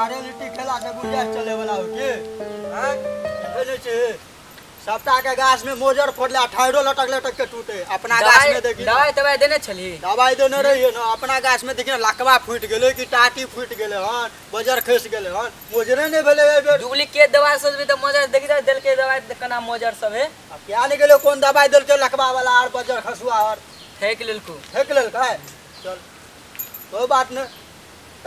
मारे लिट्टी खेला से गुंजाइश चले वाला हो के हां देने छे सबटा के गाछ में मोजर फोड़ले ठाड़ो लटक के टूटे अपना गाछ में देखी दवाई देने छली दवाई देने रहिए न अपना गाछ में देखी लकवा फूट गेले कि टाटी फूट गेले हन मोजर खस गेले हन मोजरे नहीं भेले ए बेर डुप्लीकेट दवाई सोचबी त मोजर देखि जा देल के दवाई कना मोजर सब है अब क्या नहीं गेले कौन दवाई देल के लकवा वाला और मोजर खसुआ और फेंक लेलको चल कोई बात नहीं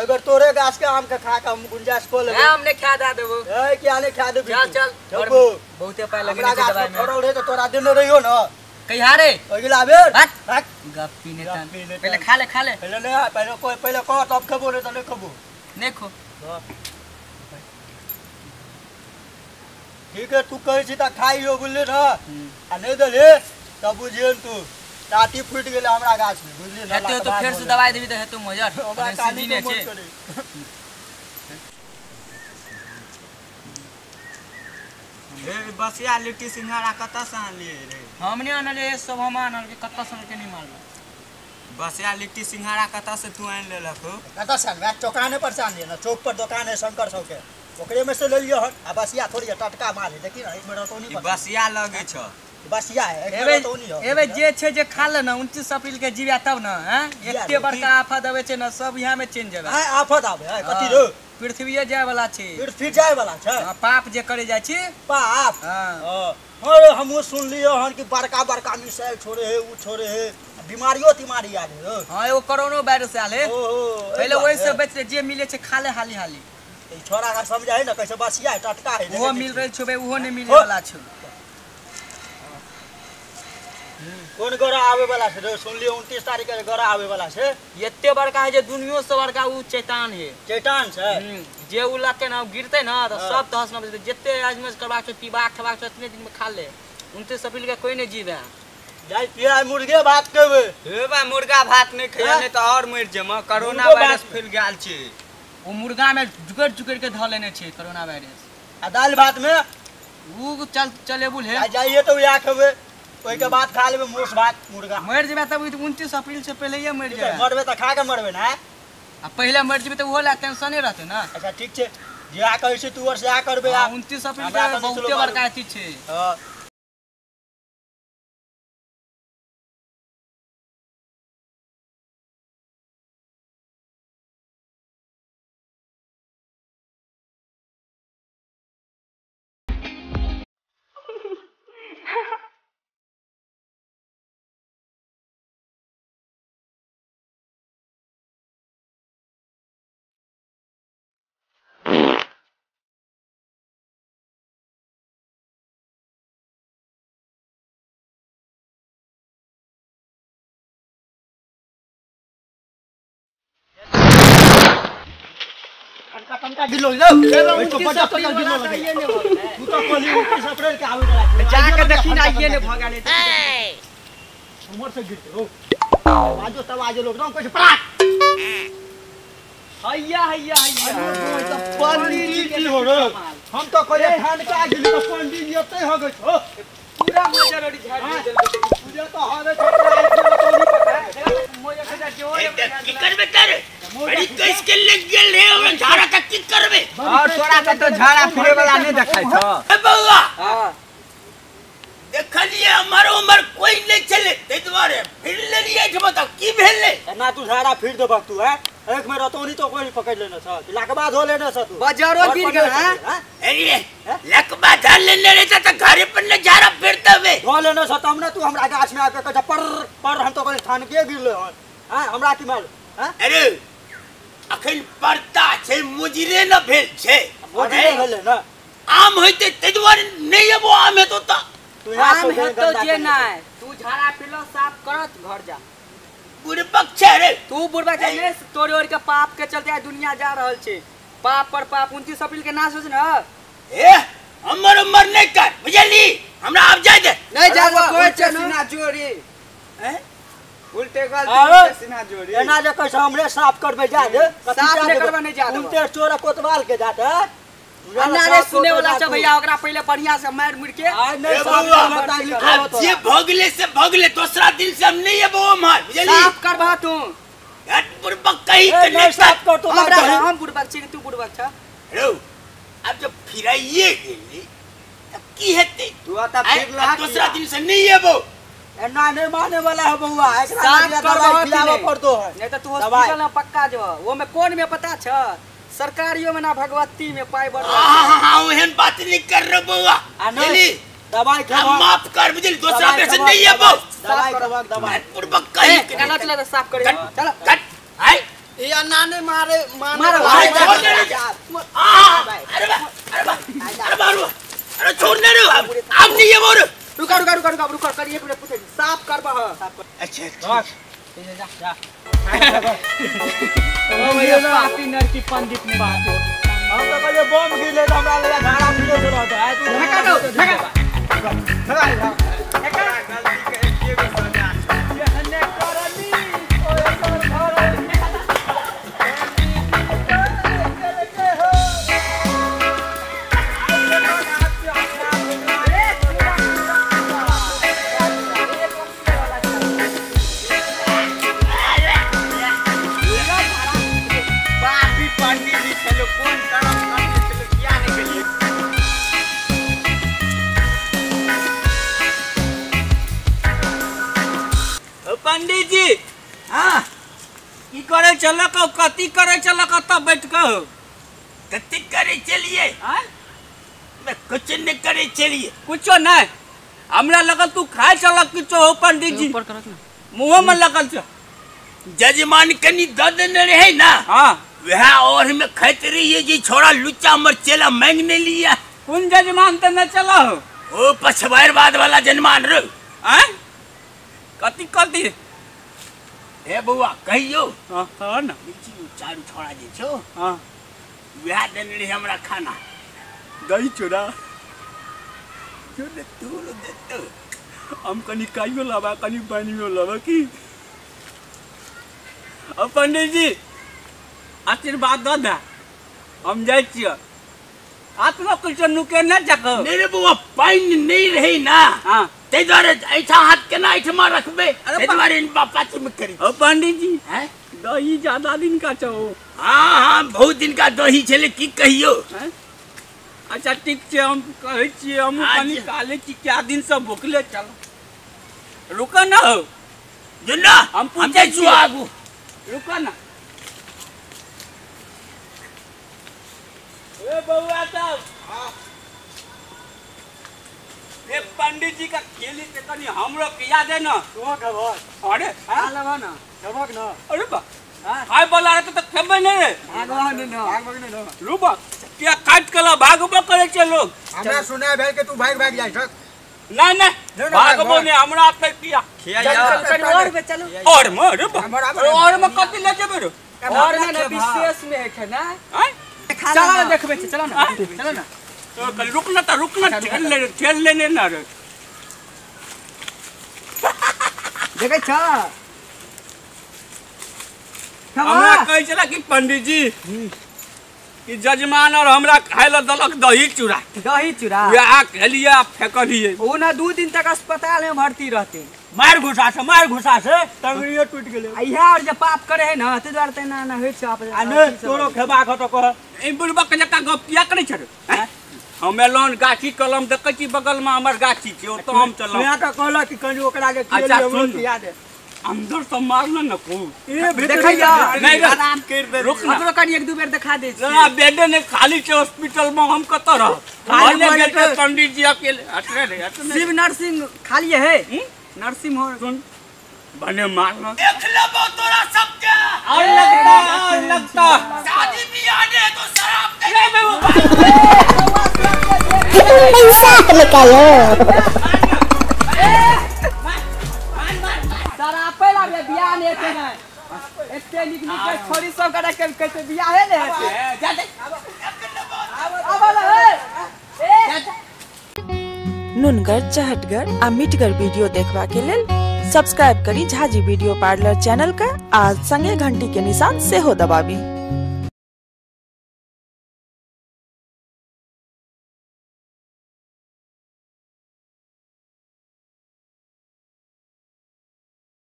अगर तोरे गाछ के आम के खा के हम गुंजाइश को लेबे हमने खा दा देबो ए क्या नहीं खा देबी चल बहुते पाए लगे दवाई में छोड़ल रे तो तोरा देने रहियो न कहिया रे अगला बेर गप्पी ने पहले खा ले पहले नहीं पहले को तब खबो रे तो नहीं खबो नहीं खो ठीक है तू कहि छी त खाइयो बुझले न आ नहीं देले तब बुझियन तू टाटी फूट गेले हमरा गाछ में बुझली न हेतु तो फिर से दवाई देबी त हेतु मोजर सीधी ने छे ए बसिया लिट्टी सिंघाड़ा कत से आनलिए रे हमने आनले सब हम आनल के कत सन के नहीं मारल बसिया लिट्टी सिंघाड़ा कत से तू आन लेलक कत से मैं चौकाने पर से आन लिया ना चौक पर दुकान है शंकर सब के ओकरे में से ले लियो हन आ बसिया थोड़ी टटका माल है देखी ना एक मिनट तो नहीं बसिया लगे छ बसिया है एक मिनट तो नहीं हो एबे जे छे जे खा ले ना 29 अप्रैल के जीवा तब ना हैं एते बड़का आफत आवे छे ना सब यहां में चेंज जावे हां आफत आवे है कथि रो पृथ्वीए जाय वाला छे पृथ्वी जाय वाला छे पाप जे करे जाय छी पाप हां अरे हमहु सुन लियो हन कि बड़का बड़का मिसाइल छोड़े है उ छोड़े है बीमारियों तिमारी आ गए हां एगो कोरोना वायरस आले पहले वही से बच जे मिले छे खा ले हाली हाली ए छोरा का समझाई ना कैसे बसिया है टटका है वो मिल रही छबे वो नहीं मिले वाला छ कौन गोरा आवे वाला छे सुन लियो 29 तारीख के गोरा आवे वाला छे एते बड़का है जे दुनिया से बड़का उ चैतान है चैतान छे जे उ लाते ना गिरते ना तो सब तहस न बजते जत्ते आजमज करबा के पीबा खबा के इतने दिन में खा ले 29 अप्रैल के कोई नहीं जीवे जाई पिया मुर्गे भात केबे हे बा मुर्गा भात नहीं खइया नहीं तो और मर जमा कोरोना वायरस फैल गेल छे वो मुर्गा में जुकड़ के ध लेने छे कोरोना वायरस आ दाल भात में उ चलेबुल है जाइए तो या खेबे ओई के बाद खा लेबे मोस भात मुर्गा मर जेबे तब 29 अप्रैल से पहले ये मर जेबे मरबे त खा के मरबे ना आ पहले मर जेबे त वो ला टेंशन रहते ना अच्छा ठीक छे जे आ कहै छी तू और से आ करबे 29 अप्रैल के बहुते बड़का चीज छे हां कनका गिलो लो तो बड़ा गिलो लगे तू तो कोली 29 अप्रैल के आवे वाला जाके देखी ना ये ने भगाले उमर से गिरते हो आजो तब आजो लोग ना कुछ परात हैया तो पंडित जी हो रे हम तो कोई ठंडका गिली तो पंडित जी ओते हो गए हो पूरा मोजा रोटी झाड़ दे पूजा तो हवे छोटा तो नहीं पता है मोजा से जोर की करबे कर बड़ी कस के लग गेल रे और झाड़ा का की करबे और तोरा के तो झाड़ा फिरे वाला नहीं देखाय छ ए बउआ हां देखलिए हमर उम्र कोई नहीं चले ते द्वारे फिर ले लिए छ बताओ की भेले ना तू झाड़ा फिर दे तू है एक में रतौनी तो कोई पकड़ लेना छ लकबा धो लेना छ तू बाजारो गिर गया है अरे लकबा धर लेने रे त घरे पर न झाड़ा फिरते वे धो लेना छ तब ना तू हमरा गाछ में आके कह पर हम तो कोई ठान के गिरले हन हां हमरा की माल हां अरे अखन पड़ता छे मुजरे न भेल छे मुजरे भेले ना आम होते ते द्वारे नहीं है वो आम है तो आम है तो जे ना तू झाड़ा पिलो साफ करत घर जा बुड़बक छे रे तू बुड़बक छे ने तोरे और के पाप के चलते दुनिया जा रहल छे पाप पर पाप 29 अप्रैल के ना सोच ना ए हमर उम्र नहीं कर बुझली हमरा अब जाय दे नहीं जाबो कोई चसीना चोरी हैं उल्टे गल सीना जोड़ी एना जे कैसे हमरे साफ करबे जा दे साफ नहीं करबे नहीं जा दे उनते चोरा कोतवाल के जाते अन्ना सुने वाला छ भैया ओकरा पहले बढ़िया से मार मुड़ के नहीं साफ बता लिखो अब जे भोगले से भोगले दूसरा दिन से हम नहीं है वो मार बुझली साफ करबा तू हट बुड़बक कहीं के नहीं साफ कर तो हम बुड़बक छी तू बुड़बक छ रो अब जब फिराइए गेली तब की हेते तू आता फिर ला दूसरा दिन से नहीं है वो एना नहीं माने वाला है बउआ एकरा साफ लिए करवा दवाई खिलावे पड़तो है नहीं तो तू हॉस्पिटल में पक्का जो वो में कौन में पता छ सरकारियों में ना भगवती में पाई बढ़ हां ओहन बात नहीं कर रे बउआ चली दवाई हम खवा माफ कर बुझल दूसरा पेशेंट नहीं है वो दवाई खवा दवाई पूर्वक कहीं चला चला साफ करे चल कट आई ये अन्ना ने मारे मारो, अरे छोड़ दे रे। अरे मारो अरे छोड़ने रे अब नहीं है मोर रुका कर एक मिनट पूछे साफ करबा ह अच्छा जा ओ ये पापी नर की पंडित ने बात हो हम तो कहे बम गिरले तो हमरा लगा धारा पीले से रहता है तू ढका दो ढका पापी पंडित जी चलो कौन तरफ करने चलो क्या निकलिए पंडित जी हां की करे चलो को कति करे चलो को तब बैठ को कति करे चलिए मैं कुछ नहीं करे चलिए कुछो नहीं हमरा लगल तू खाए चल कुछो हो पंडित जी ऊपर करत ना मुंह में लगल छ जजमान कनी दद न रहे ना हां वह और में खैत रही है जी छोड़ा लुच्चा मरचेला मांगने लिया कौन जजमान त न चलो ओ पछवार बाद वाला जजमान रो हैं कति ए बुआ कहियो हां ना बीची चारू छोड़ा जे छो हां वह देन रही हमरा खाना दही चूड़ा जो ने तू दे तो हम कनी काइयो लावा कनी पानियो लावा की अब पंडित जी आशीर्वाद दो ना हम जाय छियो आत्मा कुछ नुके न जको मेरे बुआ पाइन नहीं रही ना हां ते द्वारे ऐसा हाथ के ना ऐठमा रखबे अरे ते द्वारे इन बापा में करी अब पंडित जी हैं दही ज्यादा दिन का छो हां बहुत दिन का दही छले की कहियो हैं अच्छा ठीक छे हम कहै छियै हम हाँ कनी जी। काले की क्या दिन से भूखले चलो रुको ना हो जुन्ना हम पूछे हम जाय छु छियै। आगू रुको ना ए बउआ साहब ए पंडित जी का खेली ते कनी हमरो के याद है ना तू खबर अरे हां लगा ना खबर ना अरे बा हाय बोला रे तो खेबे नहीं रे भागवान ना भागवान ना रुबा क्या काट कला भागबो करे छे लोग हमरा सुना भेल के तू भाग जाय छक नहीं नहीं नहीं, भागबो भाग। नहीं हमरा पे किया कनी और में चलो और में रे बा हमर और में कति ले जेबे रे और में ना विशेष में है ना हैं चलो ना देखबे चलो ना चलो ना तो कल रुकना खेल लेने ना रे देखे छ हमरा कहे चला कि पंडित जी कि जजमान और हमरा खाए ला दलक दही चूड़ा दही चूड़ा या खेलिए फेकलिए वो ना 2 दिन तक अस्पताल में भर्ती रहते मार घुसा से टंगड़ियो टूट गेले यहाँ और जब पाप करे है ना ते द्वारा ते ना होय छ आप आने तोरो खेबा ख तो कह ए बुढ़बा के जका गप किया करे छ रे हमें लोन गाछी कलम देखे छी बगल में हमर गाछी छै तो हम चलम सुना का कहला कि कनी ओकरा के अच्छा, खेली हमरो सुन। याद है अंदर से मारना न को ए देखैया नहीं रे। आराम कर दे रुक ना हमरो कनी 1-2 बेर दिखा दे ना बेडे ने खाली छै हॉस्पिटल में हम कत रह खाली खाली बोले गेल तो- पंडित जी अकेले हटरे रे हटने शिव नर्सिंग खाली है नर्सिंग हो सुन बने मारना देख लो तोरा सब के और लगता शादी ब्याह ने तो शराब दे रे बाबा पैसा निकालो सारा पहला बे बियाह ने एते ना एते निक निक छोरी सब करा के कैसे बियाह है ले जा दे अब है नुनगर चहटगर आ मिटगर वीडियो देखबा के लेल सब्सक्राइब करी झाजी वीडियो पार्लर चैनल का आ संगे घंटी के निशान से हो दबाबी।